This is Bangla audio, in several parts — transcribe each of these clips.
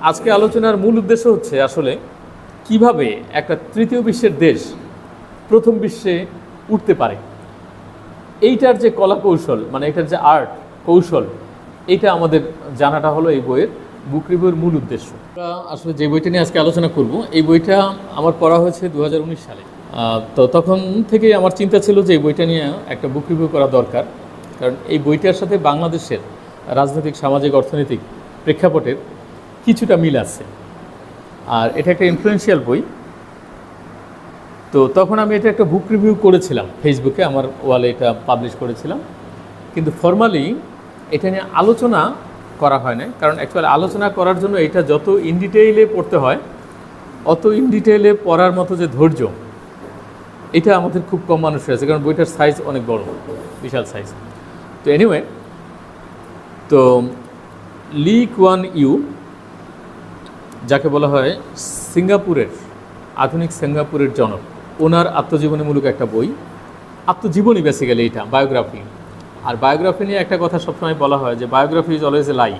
আজকে আলোচনার মূল উদ্দেশ্য হচ্ছে আসলে কিভাবে একটা তৃতীয় বিশ্বের দেশ প্রথম বিশ্বে উঠতে পারে। এইটার যে কলা কৌশল, মানে এটার যে আর্ট কৌশল, এইটা আমাদের জানাটা হলো এই বইয়ের বুক রিভিউর মূল উদ্দেশ্য। আমরা আসলে যে বইটা নিয়ে আজকে আলোচনা করব, এই বইটা আমার পড়া হয়েছে 2019 সালে। তো তখন থেকেই আমার চিন্তা ছিল যে এই বইটা নিয়ে একটা বুক রিভিউ করা দরকার, কারণ এই বইটার সাথে বাংলাদেশের রাজনৈতিক, সামাজিক, অর্থনৈতিক প্রেক্ষাপটের কিছুটা মিল আছে, আর এটা একটা ইনফ্লুয়েন্সিয়াল বই। তো তখন আমি এটা একটা বুক রিভিউ করেছিলাম ফেসবুকে, আমার ওয়ালে এটা পাবলিশ করেছিলাম, কিন্তু ফর্মালি এটা নিয়ে আলোচনা করা হয় না। কারণ অ্যাকচুয়ালি আলোচনা করার জন্য এটা যত ইন ডিটেইলে পড়তে হয়, অত ইন ডিটেইলে পড়ার মতো যে ধৈর্য, এটা আমাদের খুব কম মানুষের আছে, কারণ বইটার সাইজ অনেক বড়, বিশাল সাইজ। তো এনিওয়ে, তো লি কুয়ান ইউ, যাকে বলা হয় সিঙ্গাপুরের, আধুনিক সিঙ্গাপুরের জনক, ওনার আত্মজীবনীমূলক একটা বই, আত্মজীবনী বেসিক্যালি, এটা বায়োগ্রাফি। আর বায়োগ্রাফি নিয়ে একটা কথা সবসময় বলা হয় যে biography is always a lie.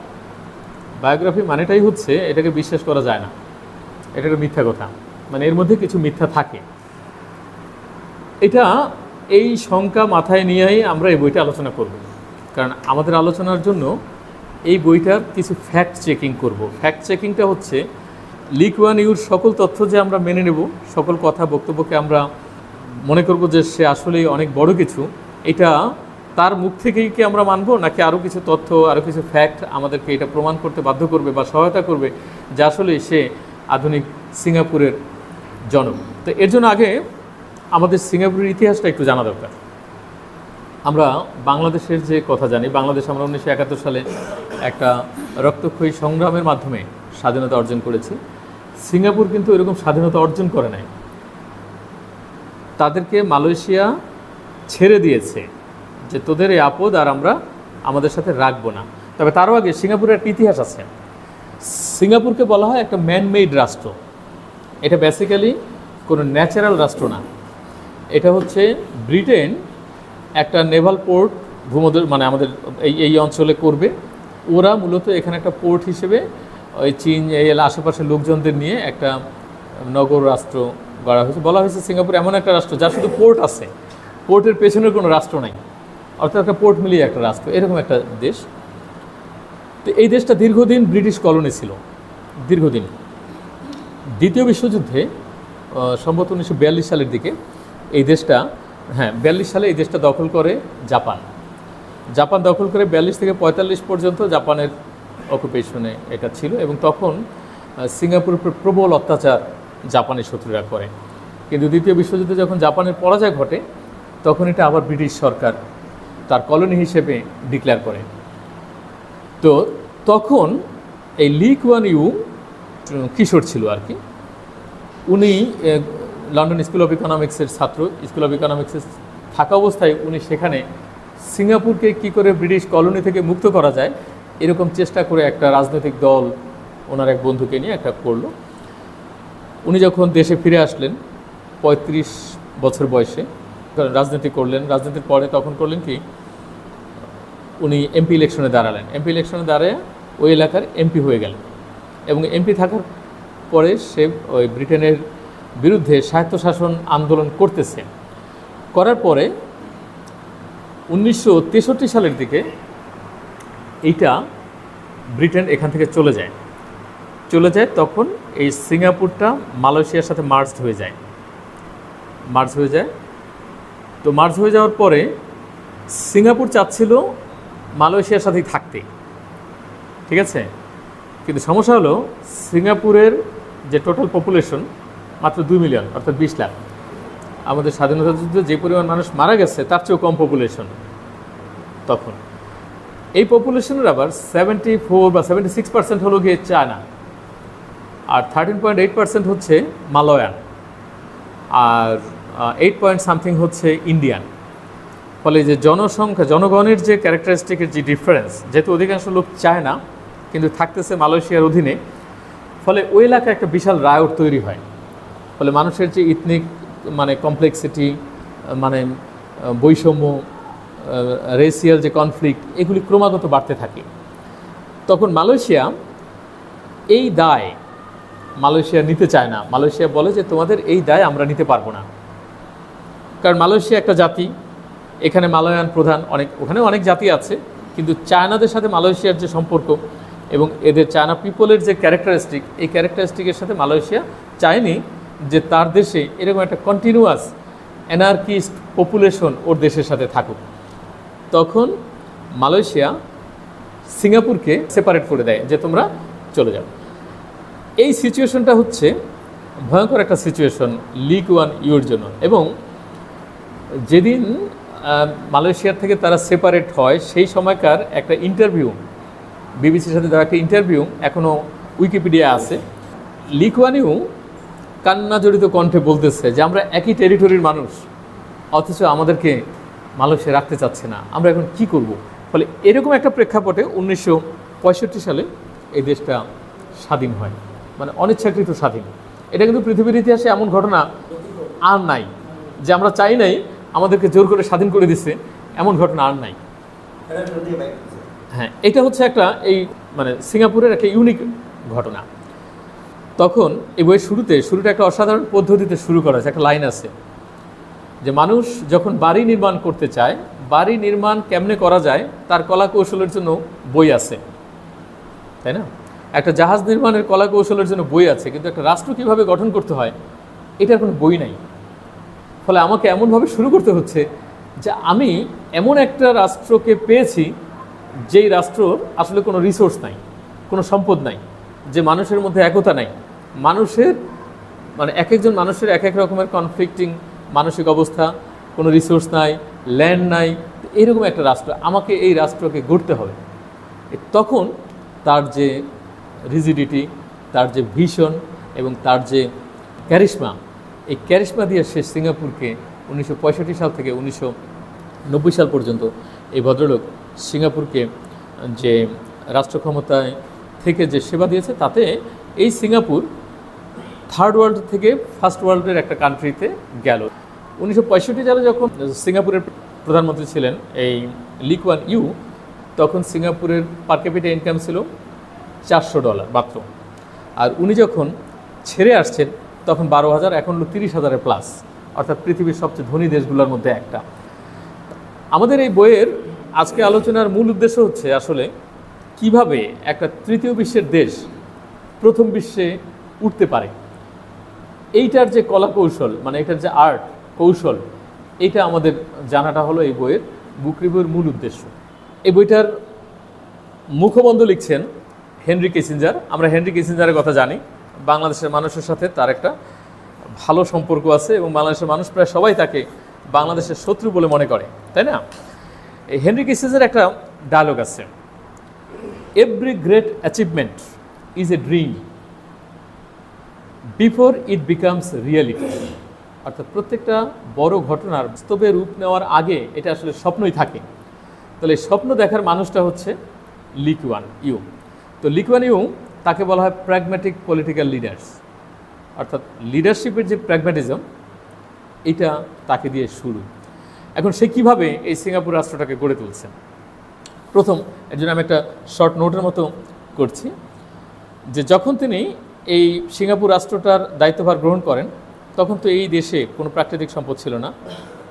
Biography মানেটাই হচ্ছে এটাকে বিশ্বাস করা যায় না, এটা একটা মিথ্যা কথা, মানে এর মধ্যে কিছু মিথ্যা থাকে। এটা এই শঙ্কা মাথায় নিয়েই আমরা এই বইটা আলোচনা করব, কারণ আমাদের আলোচনার জন্য এই বইটার কিছু ফ্যাক্ট চেকিং করব। ফ্যাক্ট চেকিংটা হচ্ছে লি কুয়ান ইউর সকল তথ্য যে আমরা মেনে নেব, সকল কথা বক্তব্যকে আমরা মনে করব যে সে আসলেই অনেক বড় কিছু, এটা তার মুখ থেকেই কি আমরা মানব, নাকি আরও কিছু তথ্য, আরও কিছু ফ্যাক্ট আমাদেরকে এটা প্রমাণ করতে বাধ্য করবে বা সহায়তা করবে যে আসলে সে আধুনিক সিঙ্গাপুরের জনক। তো এর জন্য আগে আমাদের সিঙ্গাপুরের ইতিহাসটা একটু জানা দরকার। আমরা বাংলাদেশের যে কথা জানি, বাংলাদেশ আমরা 1971 সালে একটা রক্তক্ষয়ী সংগ্রামের মাধ্যমে স্বাধীনতা অর্জন করেছি। সিঙ্গাপুর কিন্তু এরকম স্বাধীনতা অর্জন করে নাই, তাদেরকে মালয়েশিয়া ছেড়ে দিয়েছে যে তোদের এই আপদ আর আমরা আমাদের সাথে রাখবো না। তবে তারও আগে সিঙ্গাপুরের একটা ইতিহাস আছে। সিঙ্গাপুরকে বলা হয় একটা ম্যানমেড রাষ্ট্র। এটা বেসিক্যালি কোনো ন্যাচারাল রাষ্ট্র না, এটা হচ্ছে ব্রিটেন একটা নেভাল পোর্ট ভূমধ্য, মানে আমাদের এই অঞ্চলে করবে। ওরা মূলত এখানে একটা পোর্ট হিসেবে ওই চীন, এই আশেপাশের লোকজনদের নিয়ে একটা নগর রাষ্ট্র গড়া হয়েছে। বলা হয়েছে সিঙ্গাপুর এমন একটা রাষ্ট্র যার শুধু পোর্ট আছে, পোর্টের পেছনের কোনো রাষ্ট্র নাই, অর্থাৎ একটা পোর্ট মিলিয়ে একটা রাষ্ট্র, এরকম একটা দেশ। তো এই দেশটা দীর্ঘদিন ব্রিটিশ কলোনি ছিল, দীর্ঘদিন। দ্বিতীয় বিশ্বযুদ্ধে সম্ভবত 1942 সালের দিকে এই দেশটা, 42 সালে এই দেশটা দখল করে জাপান। জাপান দখল করে 42 থেকে 45 পর্যন্ত জাপানের অকুপেশনে এটা ছিল, এবং তখন সিঙ্গাপুরের উপর প্রবল অত্যাচার জাপানের শত্রুরা করে। কিন্তু দ্বিতীয় বিশ্বযুদ্ধে যখন জাপানের পরাজয় ঘটে, তখন এটা আবার ব্রিটিশ সরকার তার কলোনি হিসেবে ডিক্লেয়ার করে। তো তখন এই লি কুয়ান ইউ কিশোর ছিল আর কি। উনি লন্ডন স্কুল অফ ইকোনমিক্সের ছাত্র। স্কুল অফ ইকোনমিক্সে থাকা অবস্থায় উনি সেখানে সিঙ্গাপুরকে কি করে ব্রিটিশ কলোনি থেকে মুক্ত করা যায় এরকম চেষ্টা করে একটা রাজনৈতিক দল ওনার এক বন্ধুকে নিয়ে একটা করলো। উনি যখন দেশে ফিরে আসলেন 35 বছর বয়সে, রাজনীতি করলেন। রাজনীতির পরে তখন করলেন কি, উনি এমপি ইলেকশনে দাঁড়ালেন। এমপি ইলেকশনে দাঁড়ায় ওই এলাকার এমপি হয়ে গেলেন, এবং এমপি থাকার পরে সে ওই ব্রিটেনের বিরুদ্ধে স্বায়ত্তশাসন আন্দোলন করতেছে। করার পরে 1963 সালের দিকে এইটা ব্রিটেন এখান থেকে চলে যায়। তখন এই সিঙ্গাপুরটা মালয়েশিয়ার সাথে মার্জ হয়ে যায়। তো মার্জ হয়ে যাওয়ার পরে সিঙ্গাপুর চাচ্ছিল মালয়েশিয়ার সাথেই থাকতে, ঠিক আছে। কিন্তু সমস্যা হলো সিঙ্গাপুরের যে টোটাল পপুলেশন মাত্র 2 মিলিয়ন, অর্থাৎ 20 লাখ। আমাদের স্বাধীনতা যুদ্ধে যে পরিমাণ মানুষ মারা গেছে তার চেয়েও কম পপুলেশন তখন। এই পপুলেশনের আবার 74 বা 76% হলো গিয়ে চায়না, আর 13.8% হচ্ছে মালয়ান, আর 8 পয়েন্ট সামথিং হচ্ছে ইন্ডিয়ান। ফলে যে জনসংখ্যা, জনগণের যে ক্যারেক্টারিস্টিকের যে ডিফারেন্স, যেহেতু অধিকাংশ লোক চায় না কিন্তু থাকতেছে মালয়েশিয়ার অধীনে, ফলে ওই এলাকায় একটা বিশাল রায়ট তৈরি হয়। ফলে মানুষের যে ইথনিক, মানে কমপ্লেক্সিটি, মানে বৈষম্য, রেসিয়াল যে কনফ্লিক্ট, এগুলি ক্রমাগত বাড়তে থাকে। তখন মালয়েশিয়া এই দায় মালয়েশিয়া নিতে চায় না। মালয়েশিয়া বলে যে তোমাদের এই দায় আমরা নিতে পারবো না, কারণ মালয়েশিয়া একটা জাতি, এখানে মালয়ান প্রধান, ওখানে অনেক জাতি আছে, কিন্তু চায়নাদের সাথে মালয়েশিয়ার যে সম্পর্ক এবং এদের চায়না পিপলের যে ক্যারেক্টারিস্টিক, এই ক্যারেক্টারিস্টিকের সাথে মালয়েশিয়া চায়নি যে তার দেশে এরকম একটা কন্টিনিউয়াস অ্যানার্কিস্ট পপুলেশন ওর দেশের সাথে থাকুক। তখন মালয়েশিয়া সিঙ্গাপুরকে সেপারেট করে দেয় যে তোমরা চলে যাও। এই সিচুয়েশনটা হচ্ছে ভয়ঙ্কর একটা সিচুয়েশন লি কুয়ান ইউর জন্য। এবং যেদিন মালয়েশিয়ার থেকে তারা সেপারেট হয়, সেই সময়কার একটা ইন্টারভিউ, বিবিসির সাথে দেওয়া একটা ইন্টারভিউ এখনও উইকিপিডিয়া আছে। লি কুয়ান ইউ কান্না জড়িত কণ্ঠে বলতেছে যে আমরা একই টেরিটরির মানুষ, অথচ আমাদেরকে মালয়েশিয়া রাখতে চাচ্ছে না, আমরা এখন কি করব। ফলে এরকম একটা প্রেক্ষাপটে 1965 সালে এই দেশটা স্বাধীন হয়, মানে অনিচ্ছাকৃত স্বাধীন। এটা কিন্তু পৃথিবীর ইতিহাসে এমন ঘটনা আর নাই যে আমরা চাই নাই আমাদেরকে জোর করে স্বাধীন করে দিচ্ছে, এমন ঘটনা আর নাই। হ্যাঁ, এটা হচ্ছে একটা মানে সিঙ্গাপুরের একটা ইউনিক ঘটনা। তখন এই বইয়ের শুরুটা একটা অসাধারণ পদ্ধতিতে শুরু করা আছে। একটা লাইন আছে যে মানুষ যখন বাড়ি নির্মাণ করতে চায়, বাড়ি নির্মাণ কেমনে করা যায় তার কলা কৌশলের জন্য বই আছে, তাই না? একটা জাহাজ নির্মাণের কলা কৌশলের জন্য বই আছে, কিন্তু একটা রাষ্ট্র কীভাবে গঠন করতে হয় এটার কোনো বই নাই। ফলে আমাকে এমনভাবে শুরু করতে হচ্ছে যে আমি এমন একটা রাষ্ট্রকে পেয়েছি যেই রাষ্ট্রর আসলে কোনো রিসোর্স নাই, কোনো সম্পদ নাই, যে মানুষের মধ্যে একতা নাই, মানুষের মানে এক একজন মানুষের এক এক রকমের কনফ্লিক্টিং মানসিক অবস্থা, কোনো রিসোর্স নাই, ল্যান্ড নাই, এরকম একটা রাষ্ট্র, আমাকে এই রাষ্ট্রকে গড়তে হবে। তখন তার যে রিজিডিটি, তার যে ভিশন এবং তার যে ক্যারিশমা, এই ক্যারিশমা দিয়ে সে সিঙ্গাপুরকে 1965 সাল থেকে 1990 সাল পর্যন্ত এই ভদ্রলোক সিঙ্গাপুরকে যে রাষ্ট্র ক্ষমতায় থেকে যে সেবা দিয়েছে, তাতে এই সিঙ্গাপুর থার্ড ওয়ার্ল্ড থেকে ফার্স্ট ওয়ার্ল্ডের একটা কান্ট্রিতে গেল। 1965 সালে যখন সিঙ্গাপুরের প্রধানমন্ত্রী ছিলেন এই লি কুয়ান ইউ, তখন সিঙ্গাপুরের পার ক্যাপিটা ইনকাম ছিল $400 মাত্র। আর উনি যখন ছেড়ে আসছেন তখন 12,000, এখন হলো 30,000-এর প্লাস, অর্থাৎ পৃথিবীর সবচেয়ে ধনী দেশগুলোর মধ্যে একটা। আমাদের এই বইয়ের আজকে আলোচনার মূল উদ্দেশ্য হচ্ছে আসলে কিভাবে একটা তৃতীয় বিশ্বের দেশ প্রথম বিশ্বে উঠতে পারে, এইটার যে কলা কৌশল, মানে এটার যে আর্ট কৌশল, এইটা আমাদের জানাটা হলো এই বইয়ের বুক রিভিউর মূল উদ্দেশ্য। এই বইটার মুখবন্ধ লিখছেন হেনরি কিসিঞ্জার। আমরা হেনরি কিসিঞ্জারের কথা জানি, বাংলাদেশের মানুষের সাথে তার একটা ভালো সম্পর্ক আছে এবং বাংলাদেশের মানুষ প্রায় সবাই তাকে বাংলাদেশের শত্রু বলে মনে করে, তাই না? এই হেনরি কিসিঞ্জারের একটা ডায়লগ আছে, every great achievement is a dream before it becomes reality. অর্থাৎ প্রত্যেকটা বড় ঘটনার বাস্তবে রূপ নেওয়ার আগে এটা আসলে স্বপ্নই থাকে। তাহলে স্বপ্ন দেখার মানুষটা হচ্ছে লি কুয়ান ইউ। তো লি কুয়ান ইউ, তাকে বলা হয় প্র্যাগম্যাটিক পলিটিক্যাল লিডার্স, অর্থাৎ লিডারশিপের যে প্র্যাগম্যাটিজম, এটা তাকে দিয়ে শুরু। এখন সে কীভাবে এই সিঙ্গাপুর রাষ্ট্রটাকে গড়ে তুলছেন, প্রথম এর জন্য আমি একটা শর্ট নোটের মতো করছি যে যখন তিনি এই সিঙ্গাপুর রাষ্ট্রটার দায়িত্বভার গ্রহণ করেন, তখন তো এই দেশে কোনো প্রাকৃতিক সম্পদ ছিল না,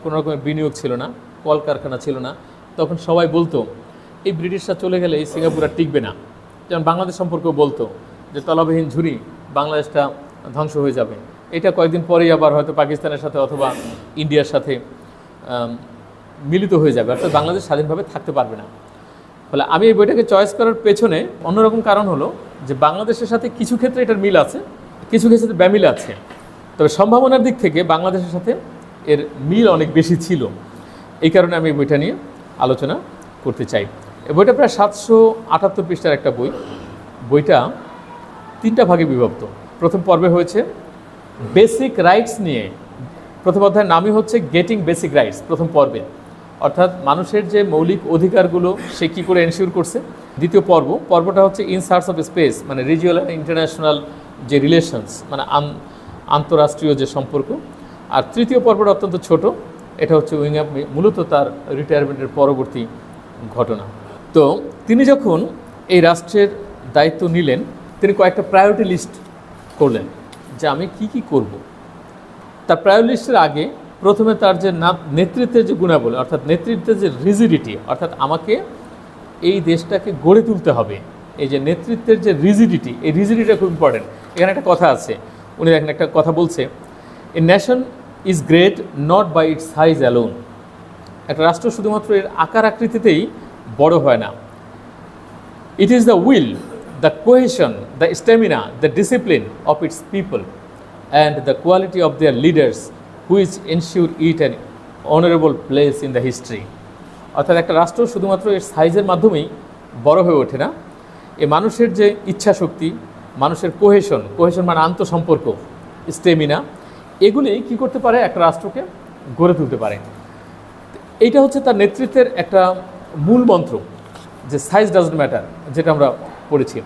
কোনো রকমের বিনিয়োগ ছিল না, কলকারখানা ছিল না। তখন সবাই বলতো এই ব্রিটিশরা চলে গেলে এই সিঙ্গাপুর আর টিকবে না। যেমন বাংলাদেশ সম্পর্কেও বলতো যে তলাবিহীন ঝুড়ি, বাংলাদেশটা ধ্বংস হয়ে যাবে। এটা কয়েকদিন পরেই আবার হয়তো পাকিস্তানের সাথে অথবা ইন্ডিয়ার সাথে মিলিত হয়ে যাবে, অর্থাৎ বাংলাদেশ স্বাধীনভাবে থাকতে পারবে না। ফলে আমি এই বইটাকে চয়েস করার পেছনে অন্যরকম কারণ হলো যে বাংলাদেশের সাথে কিছু ক্ষেত্রে এটার মিল আছে, কিছু ক্ষেত্রে ব্যামিল আছে। তবে সম্ভাবনার দিক থেকে বাংলাদেশের সাথে এর মিল অনেক বেশি ছিল। এই কারণে আমি এই বইটা নিয়ে আলোচনা করতে চাই। এই বইটা প্রায় 778 পৃষ্ঠার একটা বই। বইটা 3টা ভাগে বিভক্ত। প্রথম পর্বে হয়েছে বেসিক রাইটস নিয়ে, প্রথম অধ্যায়ের নামই হচ্ছে গেটিং বেসিক রাইটস প্রথম পর্বে, অর্থাৎ মানুষের যে মৌলিক অধিকারগুলো সে কী করে এনশিওর করছে। দ্বিতীয় পর্বটা হচ্ছে ইন সার্চ অফ স্পেস, মানে রিজিওনাল অ্যান্ড ইন্টারন্যাশনাল যে রিলেশনস, মানে আন্তঃরাষ্ট্রীয় যে সম্পর্ক। আর তৃতীয় পর্বটা অত্যন্ত ছোট, এটা হচ্ছে উইং আপ, মূলত তার রিটায়ারমেন্টের পরবর্তী ঘটনা। তো তিনি যখন এই রাষ্ট্রের দায়িত্ব নিলেন, তিনি কয়েকটা প্রায়োরিটি লিস্ট করলেন যে আমি কি কি করব। তার প্রায়োরিটি লিস্টের আগে প্রথমে তার যে নেতৃত্বের যে গুণাবলী, অর্থাৎ নেতৃত্বের যে রিজিডিটি, অর্থাৎ আমাকে এই দেশটাকে গড়ে তুলতে হবে, এই যে নেতৃত্বের যে রিজিডিটি, এই রিজিডিটিটা খুব ইম্পর্টেন্ট। এখানে একটা কথা আছে, উনি দেখেন একটা কথা বলছে, a nation is great not by its size alone. একটা রাষ্ট্র শুধুমাত্র এর আকার আকৃতিতেই বড় হয় না। It is the will, the cohesion, the stamina, the discipline of its people and the quality of their leaders which ensure it an honourable place in the history. অর্থাৎ একটা রাষ্ট্র শুধুমাত্র এর সাইজের মাধ্যমেই বড় হয়ে ওঠে না, এ মানুষের যে ইচ্ছা শক্তি, মানুষের কোহেশন, কোহেশন মানে আন্তঃসম্পর্ক, স্টেমিনা, এগুলি কি করতে পারে, একটা রাষ্ট্রকে গড়ে তুলতে পারে। এইটা হচ্ছে তার নেতৃত্বের একটা মূল মন্ত্র, যে সাইজ ডাজন্ট ম্যাটার, যেটা আমরা পড়েছি।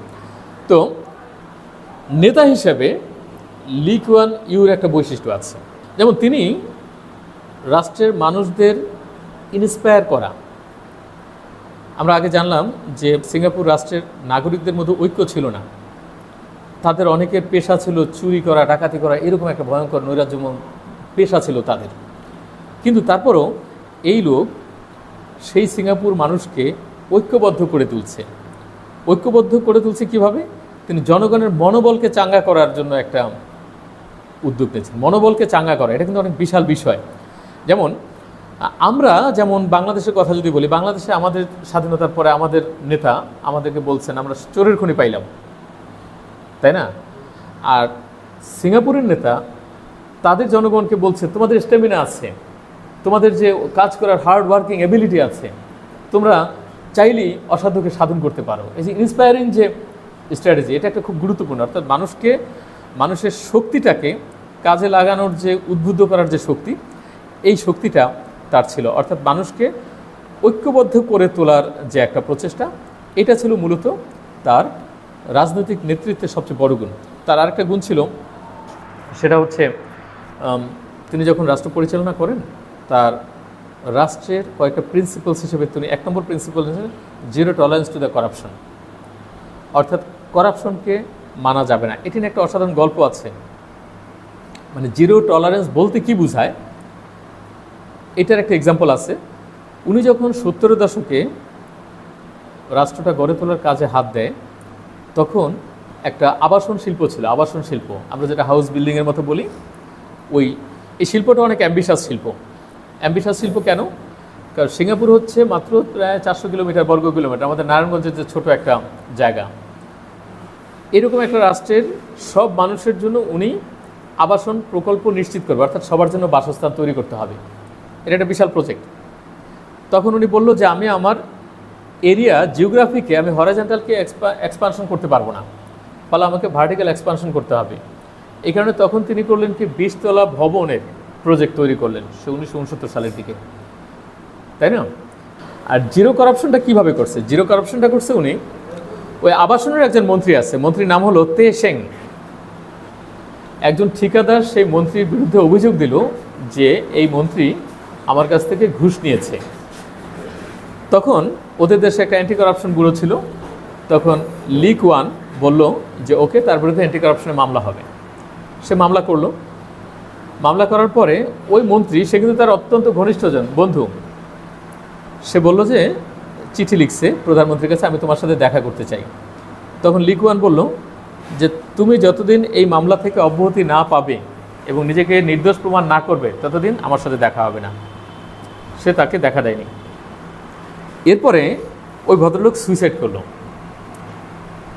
তো নেতা হিসেবে লি কুয়ান ইউর একটা বৈশিষ্ট্য আছে, যেমন তিনি রাষ্ট্রের মানুষদের ইন্সপায়ার করা। আমরা আগে জানলাম যে সিঙ্গাপুর রাষ্ট্রের নাগরিকদের মধ্যে ঐক্য ছিল না, তাদের অনেকের পেশা ছিল চুরি করা, ডাকাতি করা, এরকম একটা ভয়ঙ্কর নৈরাজ্যময় পেশা ছিল তাদের। কিন্তু তারপরও এই লোক সেই সিঙ্গাপুর মানুষকে ঐক্যবদ্ধ করে তুলছে। ঐক্যবদ্ধ করে তুলছে কিভাবে? তিনি জনগণের মনোবলকে চাঙ্গা করার জন্য একটা উদ্যোগ নিয়েছেন। মনোবলকে চাঙ্গা করা, এটা কিন্তু অনেক বিশাল বিষয়। যেমন আমরা যেমন বাংলাদেশের কথা যদি বলি, বাংলাদেশে আমাদের স্বাধীনতার পরে আমাদের নেতা আমাদেরকে বলছেন আমরা চোরের খনি পাইলাম, তাই না? আর সিঙ্গাপুরের নেতা তাদের জনগণকে বলছে তোমাদের স্ট্যামিনা আছে, তোমাদের যে কাজ করার হার্ড ওয়ার্কিং এবিলিটি আছে, তোমরা চাইলেই অসাধ্যকে সাধন করতে পারো। এই যে ইন্সপায়ারিং যে স্ট্র্যাটেজি, এটা একটা খুব গুরুত্বপূর্ণ। অর্থাৎ মানুষের শক্তিটাকে কাজে লাগানোর যে উদ্বুদ্ধ করার যে শক্তি, এই শক্তিটা তার ছিল। অর্থাৎ মানুষকে ঐক্যবদ্ধ করে তোলার যে একটা প্রচেষ্টা, এটা ছিল মূলত তার রাজনৈতিক নেতৃত্বের সবচেয়ে বড় গুণ। তার আরেকটা গুণ ছিল, সেটা হচ্ছে তিনি যখন রাষ্ট্র পরিচালনা করেন, তার রাষ্ট্রের কয়েকটা প্রিন্সিপালস হিসেবে তিনি 1 নম্বর প্রিন্সিপাল হিসেবে zero tolerance to the corruption. অর্থাৎ করাপশনকে মানা যাবে না। এটি নিয়ে একটা অসাধারণ গল্প আছে। মানে জিরো টলারেন্স বলতে কি বোঝায়, এটার একটা এক্সাম্পল আছে। উনি যখন 70-এর দশকে রাষ্ট্রটা গড়ে তোলার কাজে হাত দেয়, তখন একটা আবাসন শিল্প ছিল। আবাসন শিল্প আমরা যেটা হাউস বিল্ডিংয়ের মতো বলি, এই শিল্পটা অনেক অ্যাম্বিশাস শিল্প। অ্যাম্বিশাস শিল্প কেন? কারণ সিঙ্গাপুর হচ্ছে মাত্র প্রায় 400 কিলোমিটার বর্গ কিলোমিটার, আমাদের নারায়ণগঞ্জের যে ছোট একটা জায়গা। এরকম একটা রাষ্ট্রের সব মানুষের জন্য উনি আবাসন প্রকল্প নিশ্চিত করবে, অর্থাৎ সবার জন্য বাসস্থান তৈরি করতে হবে। এটা একটা বিশাল প্রজেক্ট। তখন উনি বলল যে আমি আমার এরিয়া জিওগ্রাফিকে আমি হরাইজন্টালকে এক্সপানশন করতে পারবো না, ফলে আমাকে ভার্টিক্যাল এক্সপানশন করতে হবে। এই কারণে তখন তিনি করলেন কি 20 তলা ভবনের প্রজেক্ট তৈরি করলেন 1969 সালের দিকে, তাই না? আর জিরো করাপশনটা কিভাবে করছে? জিরো করাপশনটা করছে উনি, ওই আবাসনের একজন মন্ত্রী আছে, মন্ত্রীর নাম হলো তে শেং। একজন ঠিকাদার সেই মন্ত্রীর বিরুদ্ধে অভিযোগ দিল যে এই মন্ত্রী আমার কাছ থেকে ঘুষ নিয়েছে। তখন ওদের দেশে একটা অ্যান্টি করাপশন ব্যুরো ছিল। তখন লি কুয়ান বলল যে ওকে, তার বিরুদ্ধে অ্যান্টি করাপশনের মামলা হবে। সে মামলা করলো। মামলা করার পরে ওই মন্ত্রী, সে কিন্তু তার অত্যন্ত ঘনিষ্ঠজন বন্ধু, সে বলল যে চিঠি লিখছে প্রধানমন্ত্রীর কাছে, আমি তোমার সাথে দেখা করতে চাই। তখন লি কুয়ান বলল যে তুমি যতদিন এই মামলা থেকে অব্যাহতি না পাবে এবং নিজেকে নির্দোষ প্রমাণ না করবে, ততদিন আমার সাথে দেখা হবে না। সে তাকে দেখা দেয়নি। এরপরে ওই ভদ্রলোক সুইসাইড করলো,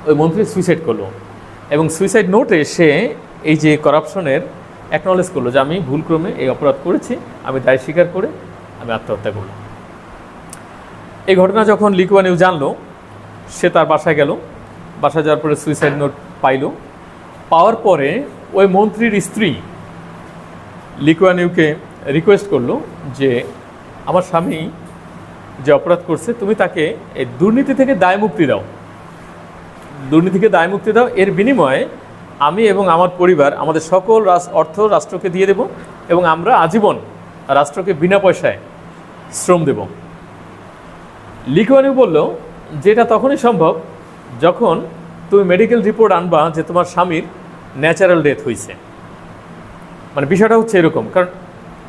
ওই মন্ত্রী সুইসাইড করলো, এবং সুইসাইড নোটে সে এই যে করাপশনের অ্যাকনলেজ করলো যে আমি ভুলক্রমে এই অপরাধ করেছি, আমি দায় স্বীকার করে আমি আত্মহত্যা করলাম। এই ঘটনা যখন লি কুয়ান ইউ জানলো, সে তার বাসায় গেল। বাসায় যাওয়ার পরে সুইসাইড নোট পাইল। পাওয়ার পরে ওই মন্ত্রীর স্ত্রী লি কুয়ান ইউকে রিকোয়েস্ট করলো যে আমার স্বামী যে অপরাধ করছে, তুমি তাকে এই দুর্নীতি থেকে দায় মুক্তি দাও, দুর্নীতিকে দায় মুক্তি দাও। এর বিনিময়ে আমি এবং আমার পরিবার আমাদের সকল অর্থ রাষ্ট্রকে দিয়ে দেব, এবং আমরা আজীবন রাষ্ট্রকে বিনা পয়সায় শ্রম দেব। লি কুয়ান ইউ বলল যে এটা তখনই সম্ভব যখন তুমি মেডিকেল রিপোর্ট আনবা যে তোমার স্বামীর ন্যাচারাল ডেথ হয়েছে, মানে বিষয়টা হচ্ছে এরকম, কারণ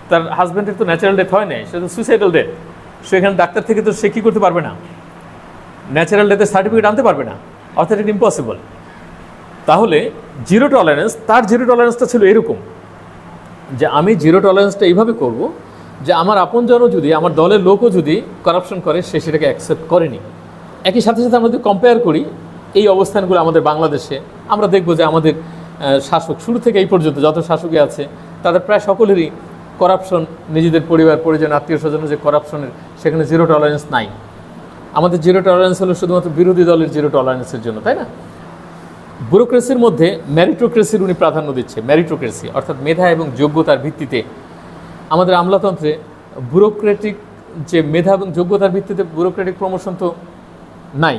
তার হাজব্যান্ডের তো ন্যাচারাল ডেথ হয় নাই, সে তো সুইসাইডাল ডেথ। সেখানে ডাক্তার থেকে তো সে কী করতে পারবে না, ন্যাচারাল ডেথের সার্টিফিকেট আনতে পারবে না, অর্থাৎ এটা ইম্পসিবল। তাহলে জিরো টলারেন্স, তার জিরো টলারেন্সটা ছিল এরকম যে আমি জিরো টলারেন্সটা এইভাবে করব যে আমার আপনজনও যদি, আমার দলের লোকও যদি করাপশন করে, সে সেটাকে অ্যাকসেপ্ট করেনি। একই সাথে সাথে আমরা যদি কম্পেয়ার করি এই অবস্থানগুলো আমাদের বাংলাদেশে, আমরা দেখব যে আমাদের শাসক শুরু থেকে এই পর্যন্ত যত শাসকই আছে তাদের প্রায় সকলেরই করাপশন, নিজেদের পরিবার পরিজন আত্মীয় স্বজনের যে করাপশনের, সেখানে জিরো টলারেন্স নাই। আমাদের জিরো টলারেন্স হলো শুধুমাত্র বিরোধী দলের জিরো টলারেন্সের জন্য, তাই না? ব্যুরোক্রেসির মধ্যে ম্যারিটোক্রেসির উনি প্রাধান্য দিচ্ছে, ম্যারিটোক্রেসি অর্থাৎ মেধা এবং যোগ্যতার ভিত্তিতে। আমাদের আমলাতন্ত্রে ব্যুরোক্রেটিক যে মেধা এবং যোগ্যতার ভিত্তিতে ব্যুরোক্রেটিক প্রমোশন তো নাই।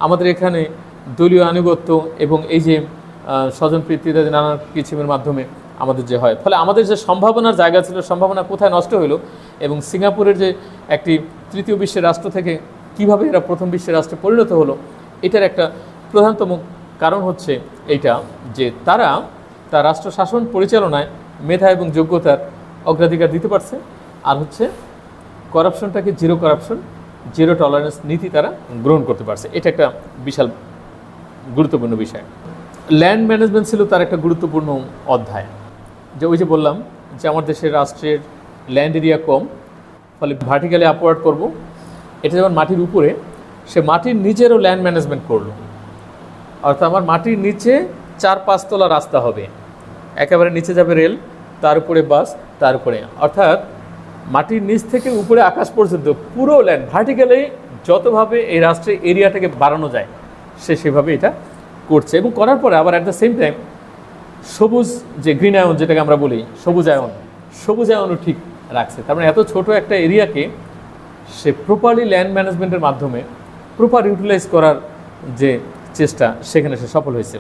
আমাদের এখানে দলীয় আনুগত্য এবং এই যে স্বজনপ্রীতি নানা কিছুর মাধ্যমে আমাদের যে হয়, ফলে আমাদের যে সম্ভাবনার জায়গা ছিল, সম্ভাবনা কোথায় নষ্ট হলো। এবং সিঙ্গাপুরের যে একটি তৃতীয় বিশ্বের রাষ্ট্র থেকে কিভাবে এরা প্রথম বিশ্বের রাষ্ট্রে পরিণত হলো, এটার একটা প্রধানতম কারণ হচ্ছে এইটা যে তার রাষ্ট্র শাসন পরিচালনায় মেধা এবং যোগ্যতার অগ্রাধিকার দিতে পারছে, আর হচ্ছে করাপশনটাকে জিরো করাপশন, জিরো টলারেন্স নীতি তারা গ্রহণ করতে পারছে। এটা একটা বিশাল গুরুত্বপূর্ণ বিষয়। ল্যান্ড ম্যানেজমেন্ট ছিল তার একটা গুরুত্বপূর্ণ অধ্যায়। যে ওই যে বললাম যে আমার দেশের রাষ্ট্রের ল্যান্ড এরিয়া কম, ফলে ভার্টিক্যালি আপওয়ার্ড করব। এটা যেমন মাটির উপরে, সে মাটির নিচেরও ল্যান্ড ম্যানেজমেন্ট করলো, অর্থাৎ আমার মাটির নিচে 4-5 তলা রাস্তা হবে, একেবারে নিচে যাবে রেল, তার উপরে বাস, তার উপরে, অর্থাৎ মাটির নিচ থেকে উপরে আকাশ পর্যন্ত পুরো ল্যান্ড ভার্টিক্যালি যতভাবে এই রাষ্ট্রের এরিয়াটাকে বাড়ানো যায় সে সেভাবে এটা করছে। এবং করার পরে আবার অ্যাট দ্য সেম টাইম সবুজ যে গ্রিন আয়ন যেটাকে আমরা বলি, সবুজ আয়নও ঠিক রাখছে। তার মানে এত ছোট একটা এরিয়াকে সে প্রপারলি ল্যান্ড ম্যানেজমেন্টের মাধ্যমে প্রপার ইউটিলাইজ করার যে চেষ্টা, সেখানে সে সফল হয়েছে।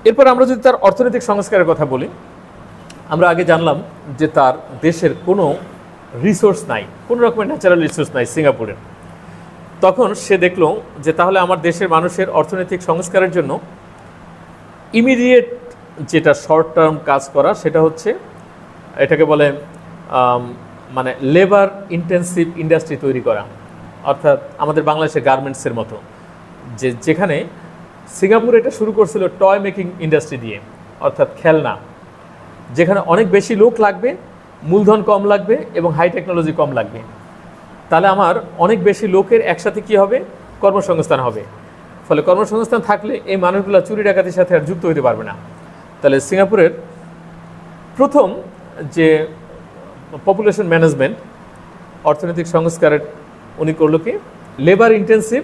এরপর আমরা যদি তার অর্থনৈতিক সংস্কারের কথা বলি, আমরা আগে জানলাম যে তার দেশের কোনো রিসোর্স নাই, কোনো রকমের ন্যাচারাল রিসোর্স নাই সিঙ্গাপুরের। তখন সে দেখলো যে তাহলে আমার দেশের মানুষের অর্থনৈতিক সংস্কারের জন্য ইমিডিয়েট যেটা শর্ট টার্ম কাজ করা, সেটা হচ্ছে এটাকে বলে মানে লেবার ইন্টেন্সিভ ইন্ডাস্ট্রি তৈরি করা, অর্থাৎ আমাদের বাংলাদেশের গার্মেন্টসের মতো। যেখানে সিঙ্গাপুর এটা শুরু করছিল টয় মেকিং ইন্ডাস্ট্রি দিয়ে, অর্থাৎ খেলনা, যেখানে অনেক বেশি লোক লাগবে, মূলধন কম লাগবে এবং হাই টেকনোলজি কম লাগবে। তাহলে আমার অনেক বেশি লোকের একসাথে কি হবে, কর্মসংস্থান হবে। ফলে কর্মসংস্থান থাকলে এই মানুষগুলো চুরি ডাকাতির সাথে আর যুক্ত হতে পারবে না। তাহলে সিঙ্গাপুরের প্রথম যে পপুলেশন ম্যানেজমেন্ট, অর্থনৈতিক সংস্কারের উনি করলো কি, লেবার ইন্টেন্সিভ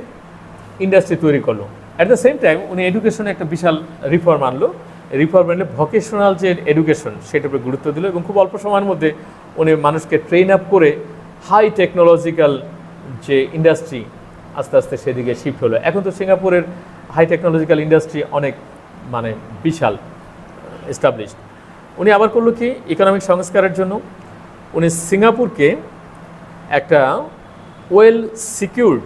ইন্ডাস্ট্রি তৈরি করলো। অ্যাট দ্য সেম টাইম উনি এডুকেশনে একটা বিশাল রিফর্ম আনলো। রিফর্ম আনলে ভোকেশনাল যে এডুকেশন সেটার উপরে গুরুত্ব দিল এবং খুব অল্প সময়ের মধ্যে উনি মানুষকে ট্রেন আপ করে হাই টেকনোলজিক্যাল যে ইন্ডাস্ট্রি আস্তে আস্তে সেদিকে শিফট হলো। এখন তো সিঙ্গাপুরের হাই টেকনোলজিক্যাল ইন্ডাস্ট্রি অনেক মানে বিশাল এস্টাবলিশড। উনি আবার করলো কি, ইকোনমিক সংস্কারের জন্য উনি সিঙ্গাপুরকে একটা well secured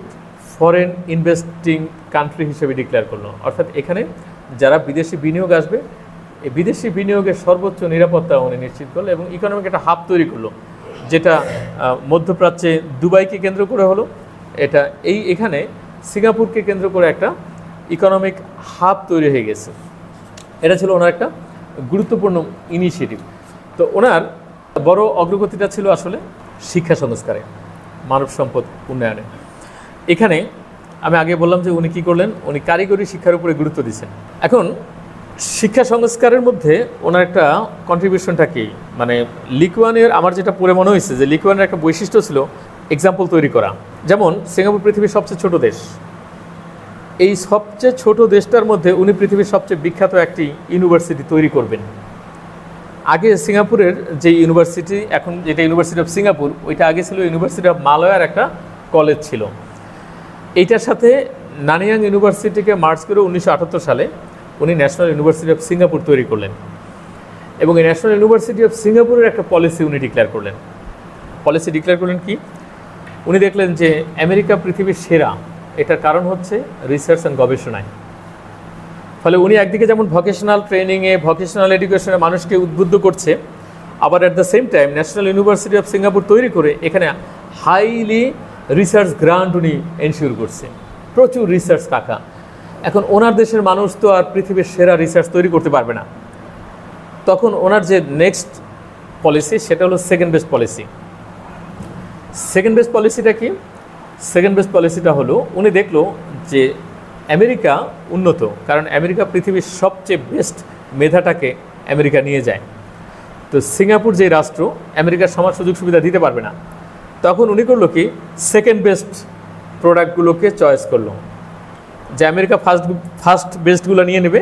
foreign investing country হিসেবে ডিক্লেয়ার করলো। অর্থাৎ এখানে যারা বিদেশি বিনিয়োগ আসবে, এই বিদেশি বিনিয়োগের সর্বোচ্চ নিরাপত্তা উনি নিশ্চিত করলো এবং ইকোনমিক একটা হাব তৈরি করলো, যেটা মধ্যপ্রাচ্যে দুবাইকে কেন্দ্র করে হলো। এটা এখানে সিঙ্গাপুরকে কেন্দ্র করে একটা ইকোনমিক হাব তৈরি হয়ে গেছে। এটা ছিল ওনার একটা গুরুত্বপূর্ণ ইনিশিয়েটিভ। তো ওনার বড় অগ্রগতিটা ছিল আসলে শিক্ষা সংস্কারে, মানব সম্পদ উন্নয়নে। এখানে আমি আগে বললাম যে উনি কী করলেন, উনি কারিগরি শিক্ষার উপরে গুরুত্ব দিচ্ছেন। এখন শিক্ষা সংস্কারের মধ্যে ওনার একটা কন্ট্রিবিউশনটা কি, মানে লি কুয়ান এর আমার যেটা পড়ে মনে হয়েছে যে লি কুয়ানের একটা বৈশিষ্ট্য ছিল এক্সাম্পল তৈরি করা। যেমন সিঙ্গাপুর পৃথিবীর সবচেয়ে ছোট দেশ, এই সবচেয়ে ছোট দেশটার মধ্যে উনি পৃথিবীর সবচেয়ে বিখ্যাত একটি ইউনিভার্সিটি তৈরি করবেন। আগে সিঙ্গাপুরের যে ইউনিভার্সিটি, এখন যেটা ইউনিভার্সিটি অফ সিঙ্গাপুর, ওইটা আগে ছিল ইউনিভার্সিটি অফ মালয়ার একটা কলেজ ছিল। এইটার সাথে নানিয়াং ইউনিভার্সিটিকে মার্জ করে 1978 সালে উনি ন্যাশনাল ইউনিভার্সিটি অফ সিঙ্গাপুর তৈরি করলেন এবং এই ন্যাশনাল ইউনিভার্সিটি অফ সিঙ্গাপুরের একটা পলিসি উনি ডিক্লেয়ার করলেন। পলিসি ডিক্লেয়ার করলেন কি, উনি দেখলেন যে আমেরিকা পৃথিবীর সেরা, এটার কারণ হচ্ছে রিসার্চ অ্যান্ড গবেষণায়। ফলে উনি একদিকে যেমন ভোকেশনাল ট্রেনিংয়ে, ভোকেশনাল এডুকেশনে মানুষকে উদ্বুদ্ধ করছে, আবার at the same time national University of Singapore তৈরি করে এখানে হাইলি রিসার্চ গ্রান্ট উনি এনশিওর করছে, প্রচুর রিসার্চ টাকা। এখন ওনার দেশের মানুষ তো আর পৃথিবীর সেরা রিসার্চ তৈরি করতে পারবে না, তখন ওনার যে নেক্সট পলিসি সেটা হলো second best policy. Second best পলিসিটা কি? সেকেন্ড বেস্ট পলিসিটা হলো উনি দেখলো যে আমেরিকা উন্নত, কারণ আমেরিকা পৃথিবীর সবচেয়ে বেস্ট মেধাটাকে আমেরিকা নিয়ে যায়। তো সিঙ্গাপুর যে রাষ্ট্র আমেরিকার সমাজ সুযোগ সুবিধা দিতে পারবে না, তখন উনি করলো কি সেকেন্ড বেস্ট প্রোডাক্টগুলোকে চয়েস করলো, যে আমেরিকা ফার্স্ট বেস্টগুলো নিয়ে নেবে,